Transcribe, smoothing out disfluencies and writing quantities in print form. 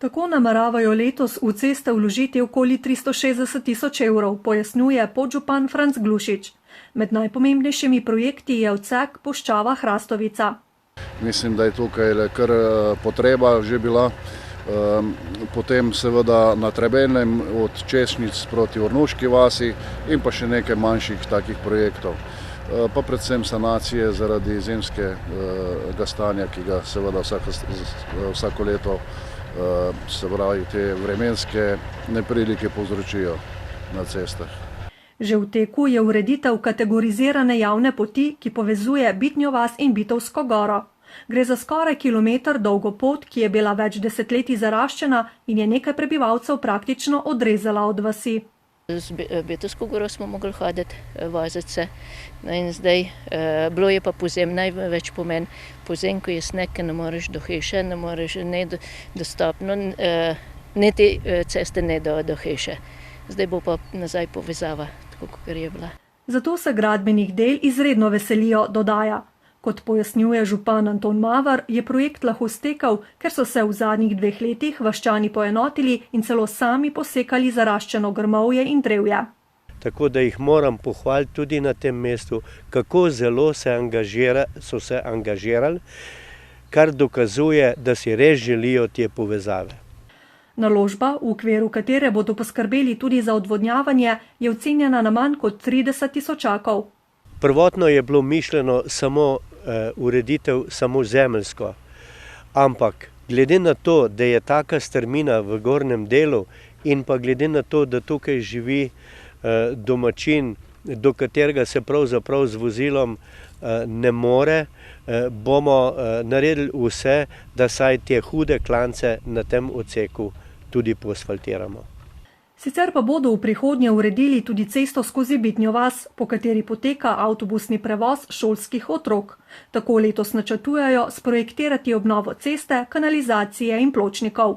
Tako nameravajo letos v ceste vložiti okoli 360 tisoč evrov, pojasnjuje podžupan Franc Glušič. Med najpomembnejšimi projekti je odsek Puščava-Hrastovica. Mislim, da je tukaj kar potreba že bila. Potem seveda na Trebenem od Češnic proti Ornuški vasi in pa še nekaj manjših takih projektov. Pa predvsem sanacije zaradi zimskega stanja, ki ga seveda vsako leto se pravi te vremenske neprilike povzročijo na cestah. Že v teku je ureditev kategorizirane javne poti, ki povezuje Bitnjo vas in Bitovsko goro. Gre za skoraj kilometer dolgo pot, ki je bila več desetletij zaraščena in je nekaj prebivalcev praktično odrezala od vasi. Z Bitovsko goro smo mogli hoditi, voziti se. No in zdaj bilo je pa pozem največ pomen. Pozem, ko je sneg, ne moreš do hiše, ne moreš dostopno, ne te ceste ne do hiše. Zdaj bo pa nazaj povezava, tako kot je bila. Zato se gradbenih del izredno veselijo, dodaja. Kot pojasnjuje župan Anton Mavar, je projekt lahko stekel, ker so se v zadnjih 2 letih vaščani poenotili in celo sami posekali zaraščeno grmovje in drevje. Tako da jih moram pohvaliti tudi na tem mestu, kako zelo so se angažirali, kar dokazuje, da si res želijo te povezave. Naložba, v okviru katere bodo poskrbeli tudi za odvodnjavanje, je ocenjena na manj kot 30 tisočakov. Prvotno je bilo mišljeno samo ureditev samo zemeljsko, ampak glede na to, da je taka strmina v gornjem delu in pa glede na to, da tukaj živi domačin, do katerega se pravzaprav z vozilom ne more, bomo naredili vse, da saj te hude klance na tem odseku tudi poasfaltiramo. Sicer pa bodo v prihodnje uredili tudi cesto skozi Bitnjo vas, po kateri poteka avtobusni prevoz šolskih otrok. Tako letos načrtujejo sprojektirati obnovo ceste, kanalizacije in pločnikov.